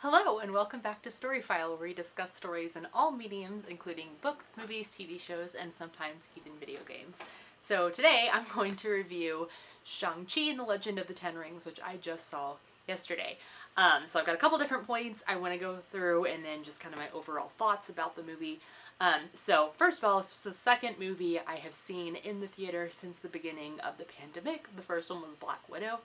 Hello, and welcome back to Storyphile, where we discuss stories in all mediums, including books, movies, TV shows, and sometimes even video games. So today I'm going to review Shang-Chi and the Legend of the Ten Rings, which I just saw yesterday. So I've got a couple different points I want to go through, and then just kind of my overall thoughts about the movie. So first of all, this was the second movie I have seen in the theater since the beginning of the pandemic. The first one was Black Widow,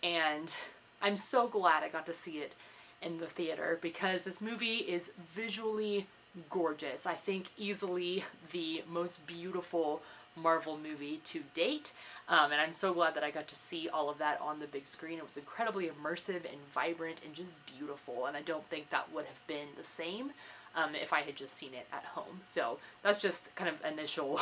and I'm so glad I got to see it in the theater because this movie is visually gorgeous. I think easily the most beautiful Marvel movie to date. And I'm so glad that I got to see all of that on the big screen. It was incredibly immersive and vibrant and just beautiful. And I don't think that would have been the same if I had just seen it at home. So that's just kind of initial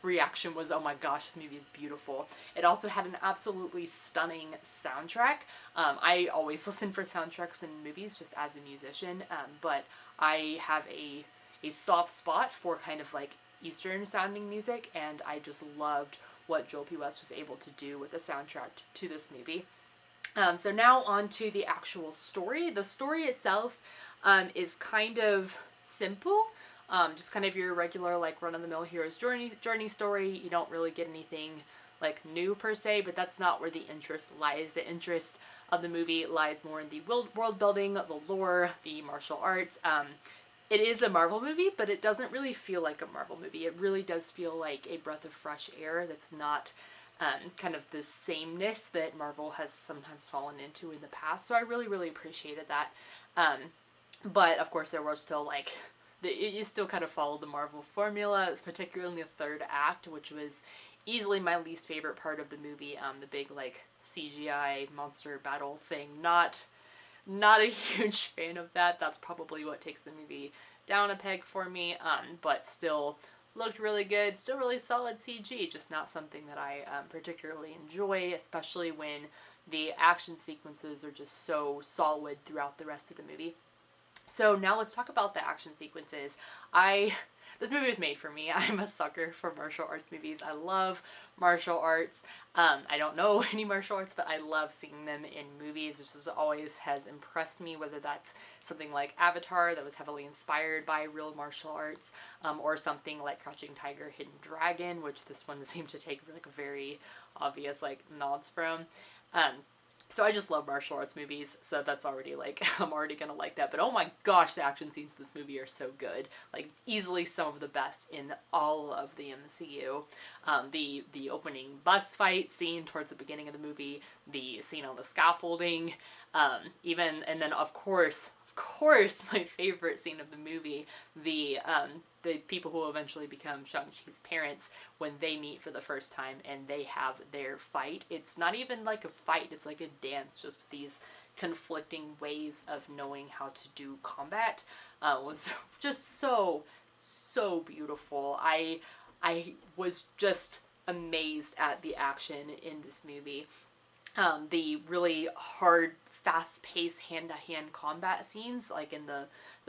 reaction was, oh my gosh, this movie is beautiful. It also had an absolutely stunning soundtrack. I always listen for soundtracks in movies just as a musician, but I have a soft spot for kind of like Eastern sounding music, and I just loved what Joel P. West was able to do with the soundtrack to this movie. So now on to the actual story. The story itself is kind of simple. Just kind of your regular like run-of-the-mill hero's journey story. You don't really get anything like new per se, but that's not where the interest lies. The interest of the movie lies more in the world building, the lore, the martial arts. It is a Marvel movie, but it doesn't really feel like a Marvel movie. It really does feel like a breath of fresh air that's not kind of the sameness that Marvel has sometimes fallen into in the past. So I really, really appreciated that. But of course, there was still like, you still kind of follow the Marvel formula, particularly in the third act, which was easily my least favorite part of the movie. The big like CGI monster battle thing. Not a huge fan of that. That's probably what takes the movie down a peg for me. But still looked really good. Still really solid CG. Just not something that I particularly enjoy, especially when the action sequences are just so solid throughout the rest of the movie. So now let's talk about the action sequences. This movie was made for me. I'm a sucker for martial arts movies. I love martial arts. I don't know any martial arts, but I love seeing them in movies, which always has impressed me, whether that's something like Avatar that was heavily inspired by real martial arts, or something like Crouching Tiger, Hidden Dragon, which this one seemed to take like very obvious like nods from. So I just love martial arts movies, so that's already like, I'm already gonna like that. But oh my gosh, the action scenes in this movie are so good. Like, easily some of the best in all of the MCU. The opening bus fight scene towards the beginning of the movie, the scene on the scaffolding, and then of course, my favorite scene of the movie, the people who will eventually become Shang-Chi's parents when they meet for the first time and they have their fight. It's not even like a fight, it's like a dance, just with these conflicting ways of knowing how to do combat. Was just so beautiful. I was just amazed at the action in this movie. The really hard, fast-paced hand-to-hand combat scenes, like in the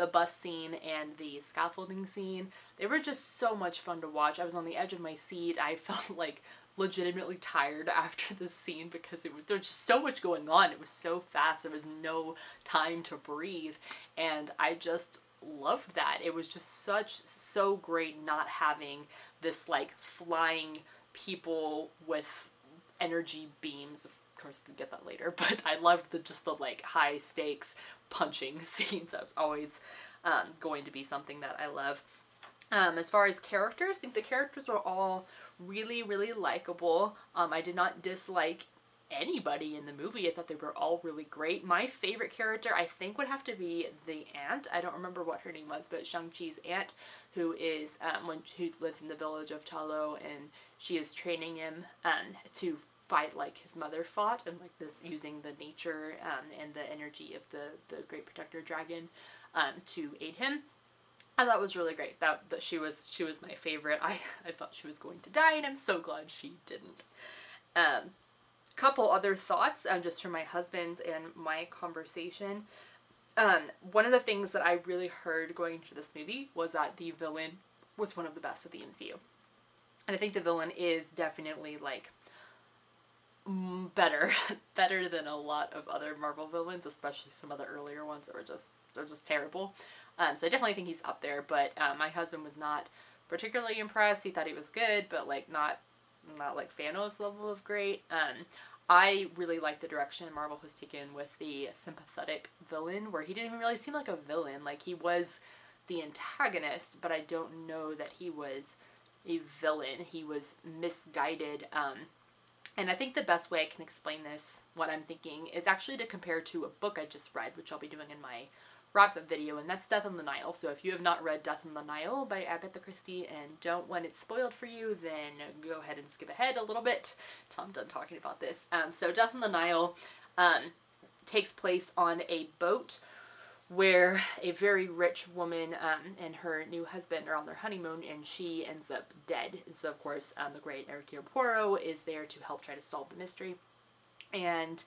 bus scene and the scaffolding scene, they were just so much fun to watch. I was on the edge of my seat. I felt like legitimately tired after the scene because there was just so much going on. It was so fast. There was no time to breathe, and I just loved that. It was just so great not having this like flying people with energy beams. Of course, we get that later, but I loved the like high stakes punching scenes. That's always going to be something that I love. As far as characters, I think the characters were all really, really likable. I did not dislike anybody in the movie. I thought they were all really great. My favorite character, I think, would have to be the aunt. I don't remember what her name was, but Shang-Chi's aunt, who lives in the village of Talo, and she is training him to fight like his mother fought, and like this, using the nature and the energy of the great protector dragon to aid him. I thought it was really great. That she was my favorite. I thought she was going to die, and I'm so glad she didn't. Couple other thoughts just from my husband and my conversation. One of the things that I really heard going into this movie was that the villain was one of the best of the MCU. And I think the villain is definitely like Better. Better than a lot of other Marvel villains, especially some of the earlier ones that they're just terrible. So I definitely think he's up there, but my husband was not particularly impressed. He thought he was good, but like not like Thanos level of great. I really like the direction Marvel has taken with the sympathetic villain, where he didn't even really seem like a villain. Like, he was the antagonist, but I don't know that he was a villain. He was misguided. And I think the best way I can explain this, what I'm thinking, is actually to compare to a book I just read, which I'll be doing in my wrap-up video, and that's Death on the Nile. So if you have not read Death on the Nile by Agatha Christie and don't want it spoiled for you, then go ahead and skip ahead a little bit till I'm done talking about this. So Death on the Nile takes place on a boat where a very rich woman and her new husband are on their honeymoon, and she ends up dead. So of course the great Hercule Poirot is there to help try to solve the mystery. And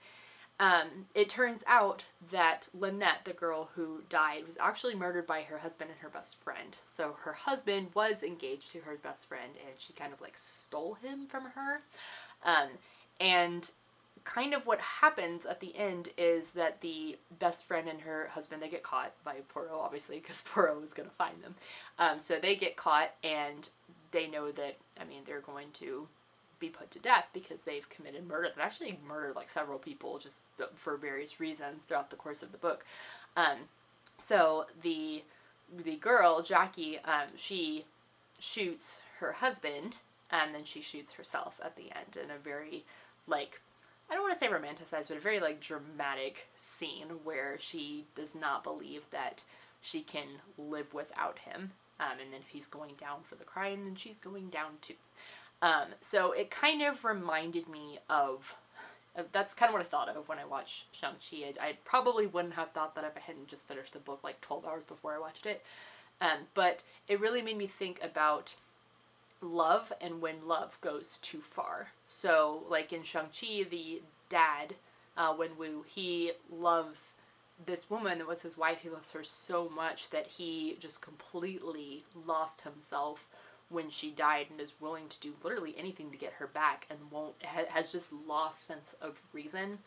it turns out that Lynette, the girl who died, was actually murdered by her husband and her best friend. So her husband was engaged to her best friend, and she kind of like stole him from her. And kind of what happens at the end is that the best friend and her husband, they get caught by Poirot, obviously, because Poirot was going to find them. So they get caught, and they know that, I mean, they're going to be put to death because they've committed murder. They've actually murdered like several people just for various reasons throughout the course of the book. So the girl, Jackie, she shoots her husband, and then she shoots herself at the end in a very, like, I don't want to say romanticized, but a very like dramatic scene where she does not believe that she can live without him. And then if he's going down for the crime, then she's going down too. So it kind of reminded me of, that's kind of what I thought of when I watched Shang-Chi. I probably wouldn't have thought that if I hadn't just finished the book like 12 hours before I watched it. But it really made me think about love and when love goes too far. So like in Shang-Chi, the dad, Wenwu, he loves this woman that was his wife. He loves her so much that he just completely lost himself when she died, and is willing to do literally anything to get her back, and has just lost sense of reason.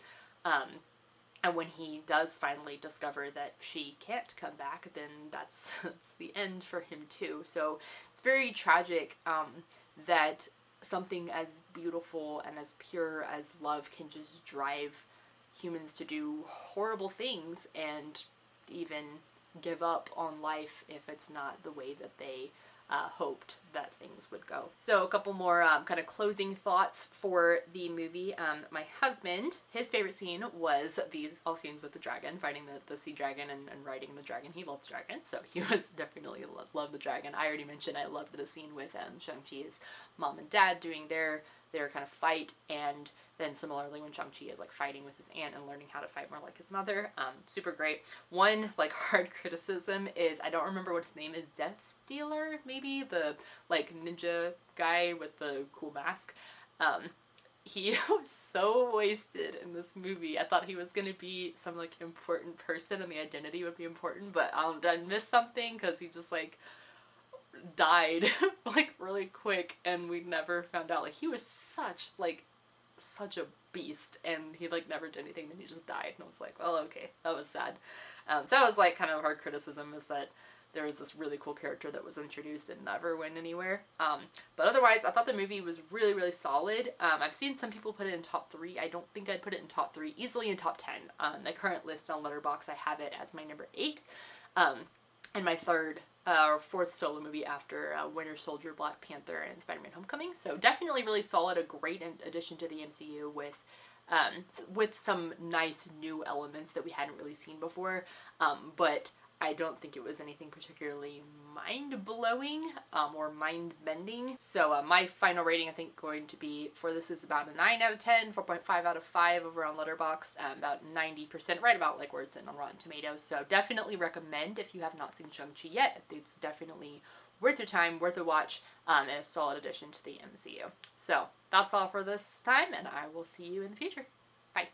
And when he does finally discover that she can't come back, then that's the end for him too. So it's very tragic that something as beautiful and as pure as love can just drive humans to do horrible things and even give up on life if it's not the way that they hoped that things would go. So a couple more kind of closing thoughts for the movie. My husband, his favorite scene was all scenes with the dragon, fighting the sea dragon and riding the dragon. He loves dragons, so he was definitely loved the dragon. I already mentioned I loved the scene with Shang-Chi's mom and dad doing their kind of fight, and then similarly when Shang-Chi is like fighting with his aunt and learning how to fight more like his mother. Super great. One like hard criticism is, I don't remember what his name is, Death Dealer, maybe, the like ninja guy with the cool mask. He was so wasted in this movie. I thought he was gonna be some like important person and the identity would be important, but I missed something because he just like died like really quick, and we never found out. Like, he was such a beast, and he like never did anything, then he just died, and I was like, well, okay, that was sad. So that was like kind of a hard criticism, is that there was this really cool character that was introduced and never went anywhere. But otherwise, I thought the movie was really, really solid. I've seen some people put it in top 3. I don't think I'd put it in top 3. Easily in top 10. My current list on Letterboxd, I have it as my number 8. And my third or fourth solo movie after Winter Soldier, Black Panther, and Spider-Man Homecoming. So definitely really solid, a great addition to the MCU with some nice new elements that we hadn't really seen before. But I don't think it was anything particularly mind-blowing or mind-bending. So my final rating, I think, going to be for this is about a 9 out of 10, 4.5 out of 5 over on Letterboxd, about 90%, right about like where it's in on Rotten Tomatoes. So definitely recommend if you have not seen Shang-Chi yet. It's definitely worth your time, worth a watch, and a solid addition to the MCU. So that's all for this time, and I will see you in the future. Bye.